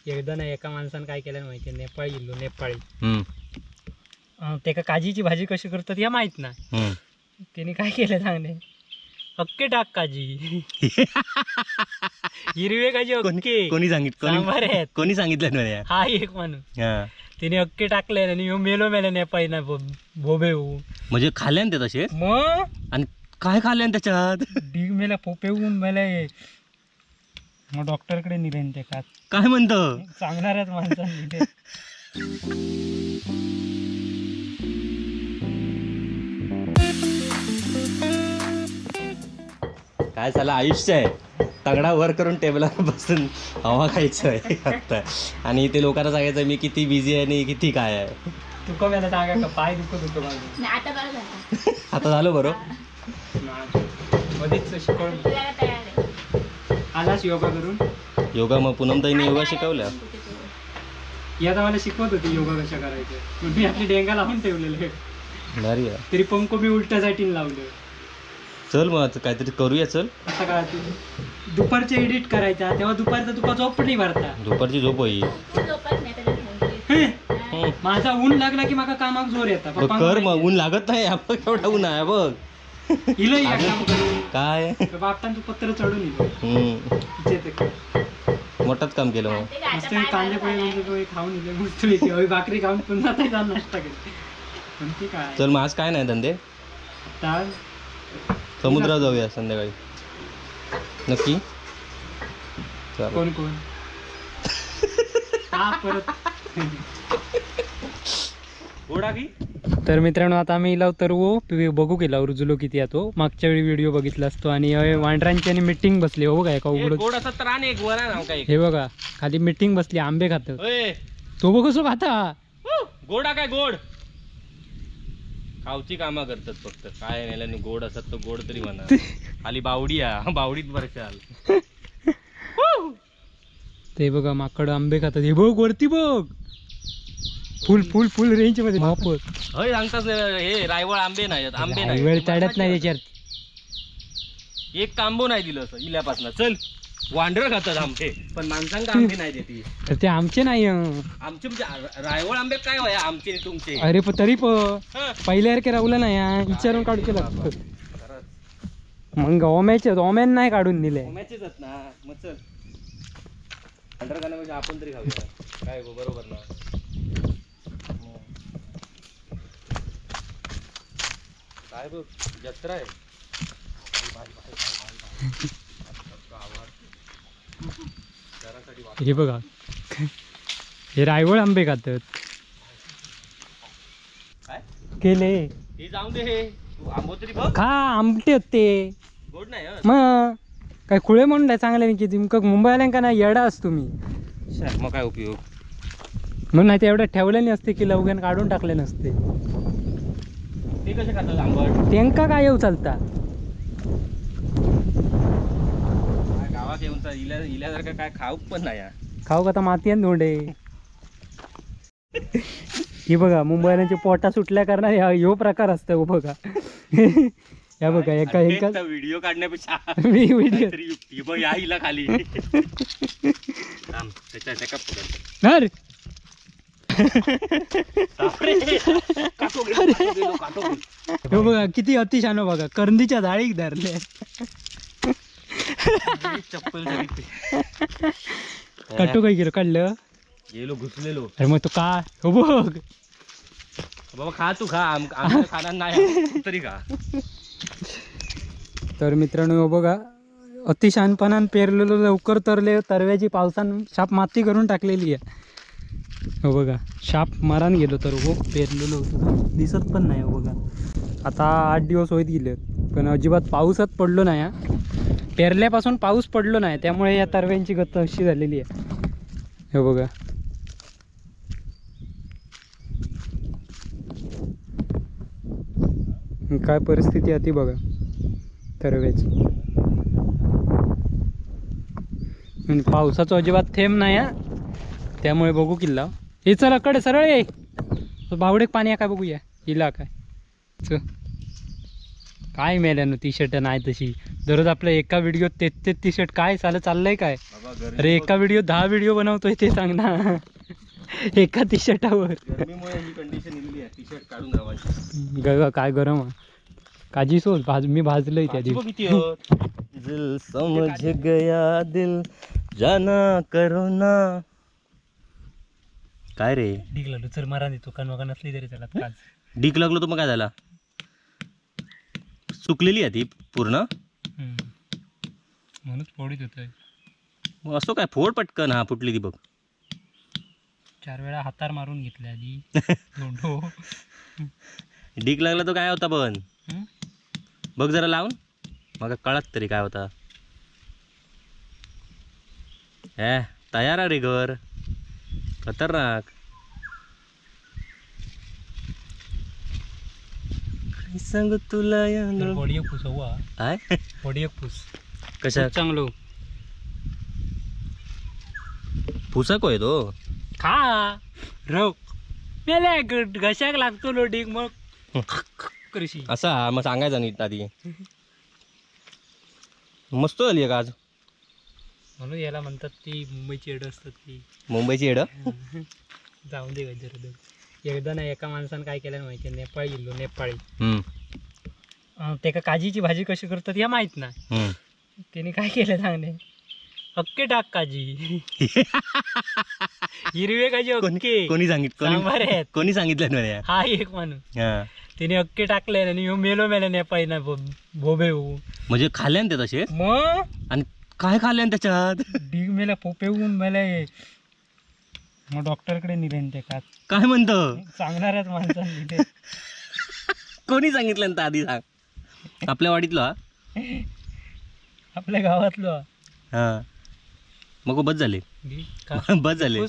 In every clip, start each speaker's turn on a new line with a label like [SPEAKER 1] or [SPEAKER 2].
[SPEAKER 1] एकदा ना एका माणसानं काय केलं माहिती, नेपाळी गेलो नेपाळी, त्याका काजीची भाजी कशी करतात या माहित ना, त्याने काय केलं सांगणे, अक्के टाक काजी हिरवे काजी अक्के. कोणी सांगितलं, कोणी सांगितलं हा एक माणूस, त्याने अक्के टाकले आणि मेलो नेपाळी ना भोबे होऊ. म्हणजे खाल्ल्यान ते तसे मग, आणि काय खाल्ल्यान त्याच्यात डीग मेला पोपे होऊन मेला. मग डॉक्टरकडे नेले ते का काय म्हणतो सांगणारच माणसांनी. काय झालं, आयुष्य आहे तगडा वर करून टेबलावर बसून हवा खायचं आहे आता, आणि ते लोकांना सांगायचं मी किती बिझी आहे आणि किती काय आहे. तुका मला सांगा का पाय दुखत होतो माझं, आता झालं बरं. मध्येच शिकवलं आलास योगा करून. योगा मग पूनमताईने योगा शिकवल्या, आता मला शिकवत होती योगा कशा करायचं. मी आपली डेंगा लावून ठेवलेले तरी पंख मी उलट्यासाठी लावलं. चल मग काहीतरी करूया. चल आता काय दुपारचे एडिट करायचा, तेव्हा दुपारचा तुका झोप नाही भरता. दुपारची झोप होई माझा ऊन लागला की माका कामाक जोर येता. कर मग, ऊन लागत नाही आपण, केवढा ऊन आहे बघ. काय बापटांचं पत्र चढून मोठंच काम केलं. मग मस्त कांदे पोहे खाऊन इले, भाकरी खाऊन पुन्हा नाश्ता केला. काय चल मग आज काय नाही धंदे, समुद्रात जाऊया संध्याकाळी नक्की. कोण कोण तर मित्रांनो आता आम्ही इला उतरवू, बघू केला रुजलो किती येतो. मागच्या वेळी व्हिडिओ बघितला असतो. आणि वांढरांची आणि मीटिंग बसली हो काय का उघड, हे बघा खाली मीटिंग बसली, आंबे खात. तो बघ कसं खाता गोडा, काय गोड खाऊची कामा करतात फक्त, काय नाही गोड असत तो गोड तरी म्हणा. खाली बावडी बावडीत बरं. ते बघा माकड आंबे खातात. हे बघ वरती बघ, फुल फुल फुल रेंज मध्ये सांगतात. हे रायवळ आंबे नाही, आंबे नाही वेळ चढत नाही त्याच्यात. एक कांबो नाही दिलं असं इल्यापासून. चल वांढर खातात आंबे, पण माणसांना आंबे नाही देते. तर ते आमचे नाही, आमचे म्हणजे रायवळ आंबे काय होय आमचे तुमचे. अरे पण तरी पहिल्यासारखे राहुला नाही, विचारून काढू केला. मग ओम्याचे ओम्यान नाही काढून दिले, ओम्याचेच ना. मग चल वांढर खाण्यापेक्षा आपण तरी खाऊया, काय बरोबर ना. काय बघ जत्रा आहे. हे बघा हे रायवळ आंबे खातात. काय केले हे जाऊन दे, हे आंबो तरी बघ खा, आंबटे होते गोड नाही. मग काय खुळे म्हणून नाही चांगले की तुमक मुंबईला का नाही येडा असतो मी. मग काय उपयोग म्हणून नाही ते एवढं ठेवले नसते की लवगन काढून टाकले नसते. ते कसे खातात आंबट, त्यांका काय येऊ चालता गावात येऊन इल्यासारखं काय खाऊ पण नाही. खाऊ का माती आणि धोंडे. ही बघा मुंबईलांची पोटा सुटल्या कारण ह्यो प्रकार असतो बघा. या बघा एका एका व्हिडिओ काढण्यापेक्षा व्हिडिओ या हिला खाली बघा किती अतिशान बघा, करंदीच्या जाळीक धरले. चप्पल काटू काय गेलो, काढलं गेलो घुसलेलो. अरे मग तू का हो बघ बाबा खा, तू खा, खाणार नाही तरी खा. तर मित्रांनो बघा अतिशानपणान पेरलेलो लवकर तरले, तरव्याची पावसान शाप माती करून टाकलेली आहे. हो बघा शाप मारान गेलो तर हो पेरलेलो होतो दिसत पण नाही. हो बघा आता 8 दिवस होत गेले पण अजिबात पाऊसच पडलो नाही. पेरल्यापासून पाऊस पडलो नाही, त्यामुळे या तरव्यांची गत अशी झालेली आहे. हे बघा काय परिस्थिती आहे ती बघा तरव्याची. पावसाचं अजिबात थेंब नाही त्यामुळे बघू किल्ला. हे चला कडे सरळ ये, बावडेक पाणी आहे काय बघूया इला काय. काय मेल्यानं टी शर्ट नाही तशी दररोज आपल्या एका व्हिडिओ तेच टी शर्ट काय चाललंय काय. अरे एका व्हिडिओ 10 व्हिडिओ बनवतोय ते सांग ना. एका टी शर्टावर काय गरम काजी सोल मी भाजलंय त्या दिवशी.
[SPEAKER 2] दिल समझ गया दिल जाना करो ना. काय रे
[SPEAKER 1] डीक लागलो चल मारा देतो कान वगैरे नसली तरी त्याला काज
[SPEAKER 2] डीक लागलो तर मग काय झाला. सुकलेली आहे ती पूर्ण
[SPEAKER 1] म्हणूनच फोडीत होतोय.
[SPEAKER 2] मग असो काय फोड पटकन. हा फुटली ती बघ.
[SPEAKER 1] 4 वेळा हातार मारून घेतल्या आधी.
[SPEAKER 2] डीक लागला तो काय होता पण बघ जरा लावून मग कळत तरी काय होता. तयार आहे रे घर खतरनाक. काय सांगू तुला
[SPEAKER 1] बॉडी एक फुस हवा
[SPEAKER 2] काय
[SPEAKER 1] बॉडी एक फुस
[SPEAKER 2] कशा
[SPEAKER 1] चांगलो
[SPEAKER 2] फुसा कोय तो
[SPEAKER 1] खा रोक मेले घशाक लागतो लोडिंग मग कशी
[SPEAKER 2] असा मग सांगायचा नीट आधी. मस्त झाली का आज.
[SPEAKER 1] म्हणून याला म्हणतात ती मुंबईची एड असतात ती
[SPEAKER 2] मुंबईची एड.
[SPEAKER 1] जाऊन दे गजर. एकदा ना एका माणसानं काय केलं माहिती नेपाळी गेलो नेपाळी त्याका काजीची भाजी कशी करतात या माहित ना. त्याने काय केलं सांगणे अक्के टाक काजी हिरवे काजी अक्के.
[SPEAKER 2] कोणी सांगितलं कोणी सांगितलं
[SPEAKER 1] हा एक माणूस त्याने अक्के टाकले आणि मेलो नेपाळी ना भोबे होऊ.
[SPEAKER 2] म्हणजे खाल्ले ना ते तसे
[SPEAKER 1] मग
[SPEAKER 2] आणि काय खाल्ले त्याच्यात
[SPEAKER 1] डीग मेला पोपे होऊन मेला. मग डॉक्टरकडे नेले ते का
[SPEAKER 2] काय म्हणतो
[SPEAKER 1] सांगणारच माणसांनी.
[SPEAKER 2] कोणी सांगितलं ना आधी सांग. आपल्या वाडीतला
[SPEAKER 1] आपल्या गावातलं.
[SPEAKER 2] हा मग बस झाले बस झाले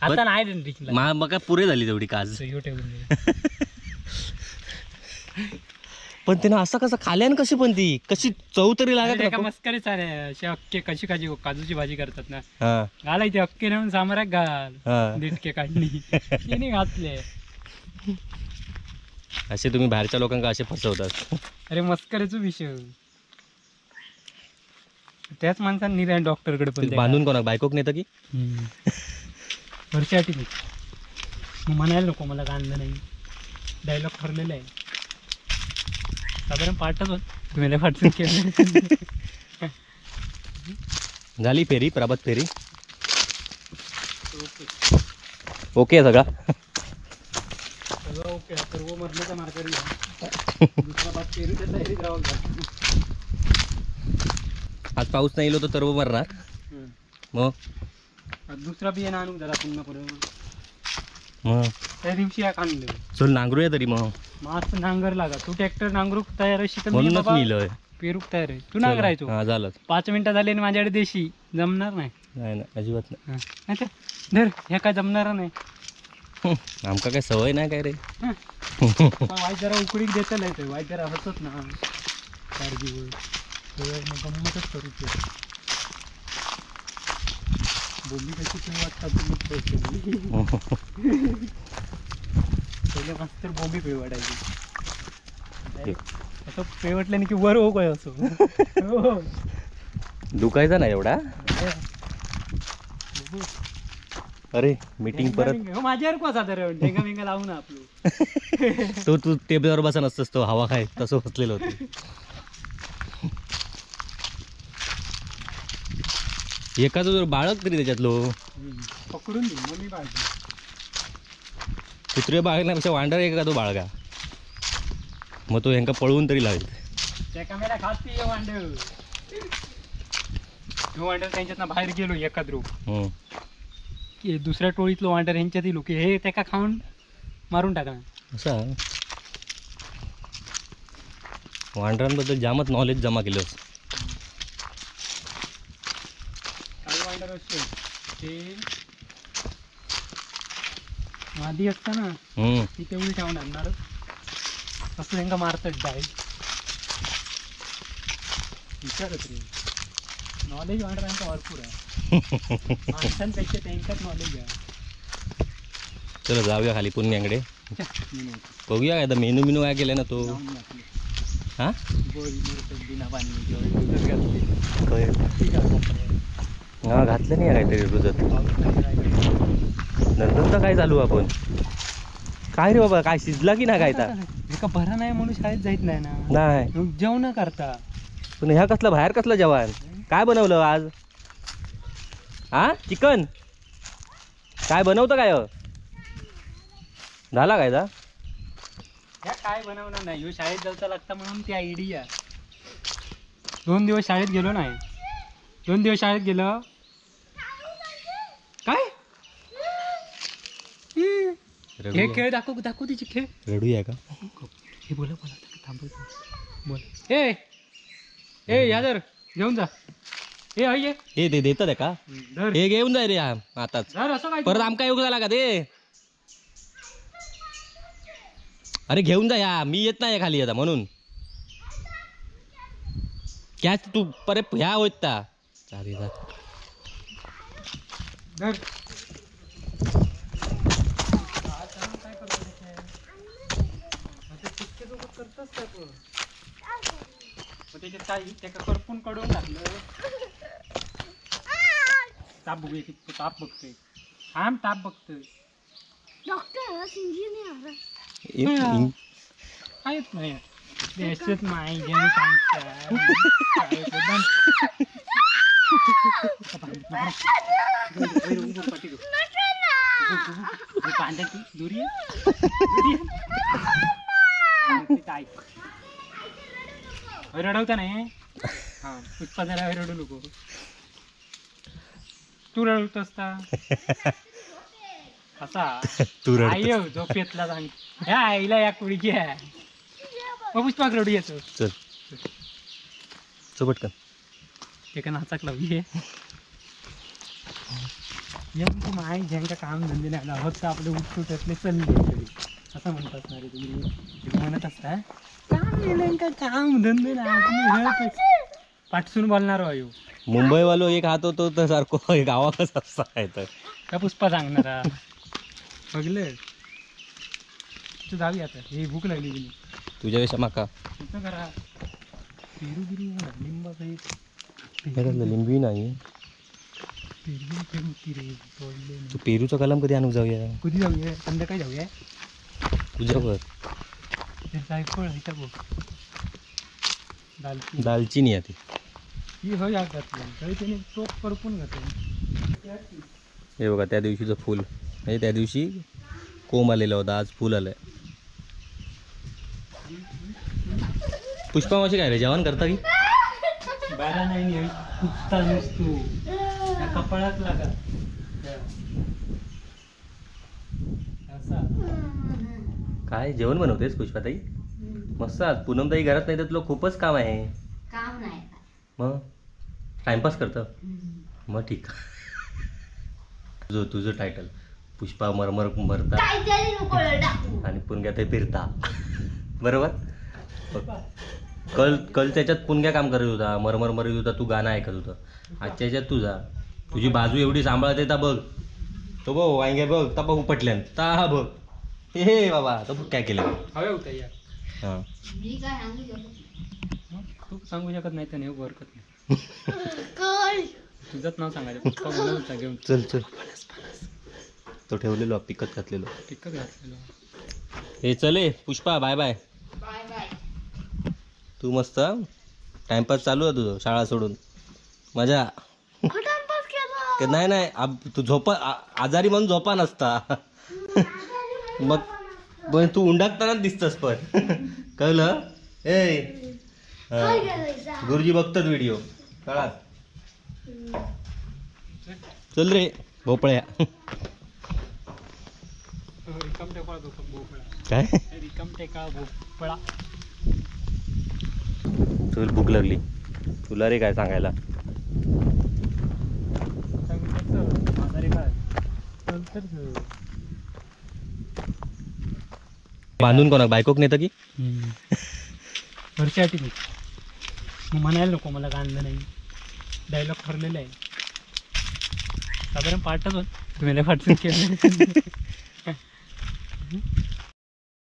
[SPEAKER 1] आता नाही
[SPEAKER 2] मग काय पुरे झाली तेवढी काज. पण त्यानं असं कसं खाल्यान कशी पण ती कशी चव तरी लागत
[SPEAKER 1] मस्करी चालेल. अक्के कशी काजूची भाजी करतात ना घालायचे अक्के नेऊन सामराक घाल दिटके काढणी घातले.
[SPEAKER 2] असे तुम्ही बाहेरच्या लोकांना असे फसवतात.
[SPEAKER 1] अरे मस्करीचा विषय. त्याच माणसाने निघाल डॉक्टरकडे पण
[SPEAKER 2] बांधून कोणा बायकोक नेतं की
[SPEAKER 1] वर्षासाठी मग म्हणायला नको मला गाणलं नाही. डायलॉग ठरलेला आहे साधारण पाठच होत तुम्ही फाटून केलं.
[SPEAKER 2] झाली फेरी प्रभात फेरी ओके सगळा
[SPEAKER 1] सगळं ओके. सर्व मधल्याचा मार्केट घ्या दुसरा भात फेरीच्या तयारीत राहून.
[SPEAKER 2] आज पाऊस नाही येलो तर सर्व मरणार. मग
[SPEAKER 1] दुसरा बियाणं आणू जरा पुन्हा
[SPEAKER 2] मग
[SPEAKER 1] त्या दिवशी या काढलं
[SPEAKER 2] चल नांगरूया तरी. मग
[SPEAKER 1] मास नांगर लागा तू ट्रॅक्टर नांगरूक तयार आहे
[SPEAKER 2] म्हणूनच मिळलं
[SPEAKER 1] पेरूक तयार आहे. तू नांगरायचो.
[SPEAKER 2] हा झालं
[SPEAKER 1] 5 मिनिटं झाले आणि माझ्याकडे देशी जमणार नाही.
[SPEAKER 2] नाही ना अजिबात
[SPEAKER 1] नाही धर ह्या काय जमणार नाही.
[SPEAKER 2] आमका काय सवय नाही काय रे.
[SPEAKER 1] वाईट जरा उकडीक देता नाही वाईट जरा हसत ना 4 दिवस गंमतच करू. बोलली कशी तुम्ही वाटतात पहिले मस्त बोंबी पेवडायची असं पेवटल्याने की वर हो काय असो
[SPEAKER 2] दुखायचा ना एवढा. अरे मीटिंग परत
[SPEAKER 1] माझ्यावर कसा तर ढेंगा बिंगा लावू ना आपलं.
[SPEAKER 2] तू टेबलवर बसा नसतस तो हवा खाय तसं बसलेलं होतं. एकाच जर बाळक तरी त्याच्यातलो
[SPEAKER 1] पकडून दे मग मी बाळग
[SPEAKER 2] कुत्रे बाळगण्यापेक्षा वांडर आहे का तो बाळगा. मग तो ह्यांका पळवून तरी लागेल.
[SPEAKER 1] कॅमेरा खाती वांडर वांडर त्यांच्यात बाहेर गेलो एखाद रूप दुसऱ्या टोळीतलो वांडर ह्यांच्यात लोक हे त्याका खाऊन मारून टाका.
[SPEAKER 2] असा वांडरांबद्दल जामच नॉलेज जमा केलं.
[SPEAKER 1] ते मादी असता ना ती तेवढी ठेवून आणणार असं त्यांना मारतात डायरेक्ट. विचारत रे नॉलेज वांडरांचा भरपूर आहे माणसांपेक्षा त्यांच्यात नॉलेज आहे.
[SPEAKER 2] चलो जाऊया खाली पुण्याकडे बघूया काय मेनू काय केलं ना तो. हा
[SPEAKER 1] बिना पाणी
[SPEAKER 2] हा घातलं नाही काहीतरी रुजत. नंतर तर काय चालू आपण काय रे बाबा काय शिजला की ना काय तर
[SPEAKER 1] एका बरा नाही म्हणून शाळेत जायत नाही ना.
[SPEAKER 2] नाही
[SPEAKER 1] जेवण करता
[SPEAKER 2] पण ह्या कसलं बाहेर कसलं जेवण काय बनवलं आज? हा चिकन काय बनवतं काय झाला काय दा
[SPEAKER 1] काय बनवणार नाही ह्यो शाळेत जायचा लागता म्हणून ती आयडिया. 2 दिवस शाळेत गेलो नाही. 2 दिवस शाळेत गेलो काय हे खेळ दाखव तिचे खेळ.
[SPEAKER 2] रडूया का
[SPEAKER 1] हे बोला थांबव बोल. ए यादर घेऊन जा.
[SPEAKER 2] हे ते देतात का हे घेऊन जाय रे आताच परत आमका येऊ झाला का ते. अरे घेऊन जा या मी येत नाही खाली आता म्हणून कॅच तू परत ह्या होत ता चालेल.
[SPEAKER 1] करपून कडून टाकलं ताप बघूया किती ताप बघतोय. आम ताप बघतोय काहीच नाही. देशात माई घेऊन पांढ्याची दुरी रडवता नाही. हा पुष्पा जरा रडू नको. तू रडवत असता असा
[SPEAKER 2] तू
[SPEAKER 1] आई झोपेतला सांग ह्या आईला या कुडीची आहे पुष्पाक रडू येतो.
[SPEAKER 2] चल चोपट का
[SPEAKER 1] एका नाचाक लावली माय ज्यांका काम धंदे नाही फक्त आपले उठसुटतले चालले असं म्हणतात ना रे तुम्ही म्हणत असता काम गेलं का काम धंदे नाही पाठसून बोलणार आयो.
[SPEAKER 2] मुंबई वालो एक हात होतो तर सारखो गावाकच असता आहे तर
[SPEAKER 1] का पुष्पा सांगणारा बघले तू जावी आता हे भूक लागली गेली
[SPEAKER 2] तुझ्यापेक्षा माका
[SPEAKER 1] करा पेरू
[SPEAKER 2] लिंबी नाही. तू पेरूचा कलम कधी आणू जाऊया
[SPEAKER 1] कधी जाऊया संध्याकाळी जाऊया
[SPEAKER 2] तुझ्यावर
[SPEAKER 1] जायफळ आहे बघ
[SPEAKER 2] दालचिनी आहे ती
[SPEAKER 1] ही हो यात घातली तरी त्याने टोप करपून घातली.
[SPEAKER 2] हे बघा त्या दिवशीचं फूल म्हणजे त्या दिवशी कोंब आलेला होता आज फूल आलंय. पुष्पा मावशी काय रे जेवण करता की
[SPEAKER 1] बारा नाही कुठता नसतो त्या कपाळात लागा
[SPEAKER 2] काय जेवण बनवतेस पुष्पाताई मस्त. आज पूनमताई घरात नाही तर तुला खूपच काम आहे.
[SPEAKER 3] काम नाही
[SPEAKER 2] मग टाइमपास करतं मग ठीक. तुझं टायटल पुष्पा मरमर मरता आणि पुणग्यात फिरता बरोबर. कल त्याच्यात पुणग्या काम करत होता मरमर मरत होता तू गाणं ऐकत होता. आजच्या ह्याच्यात तुझी बाजू एवढी सांभाळते ता बघ तो बघ वांग्या बघ ता बघ उपटल्यान ता बघ हे बाबा तो बघ काय केलं
[SPEAKER 1] हवे होता या
[SPEAKER 2] हां
[SPEAKER 3] मी काय सांगू शकतो.
[SPEAKER 1] तू सांगू शकत नाही तर नाही हरकत नाही. तुझंच नाव सांगायचं पुष्पा बोलत घेऊन
[SPEAKER 2] चल चल तो ठेवलेलो पिकत घातलेलो
[SPEAKER 1] टिकत घातलेलो.
[SPEAKER 2] हे चले Pushpa bye bye.
[SPEAKER 3] Bye bye.
[SPEAKER 2] तू मस्त टाइमपास चालू आहे तुझं शाळा सोडून मजा. नाही तू झोपा आजारी म्हणून झोपा नसता मग तू उंडाकतानाच दिसतस पण कळलं. ए गुरुजी बघतात व्हिडिओ कळा. चल रे भोपळ्या
[SPEAKER 1] रिकम टेका भोपळा
[SPEAKER 2] काय
[SPEAKER 1] रिकम टेका भोपळा.
[SPEAKER 2] तुला भूक लागली तुला रे काय सांगायला. बांधून कोणा बायकोक नेतं की
[SPEAKER 1] घरच्यासाठी मग म्हणायला नको मला का आणलं नाही. डायलॉग ठरलेला आहे साधारण पाठच तुम्ही पाठच केलं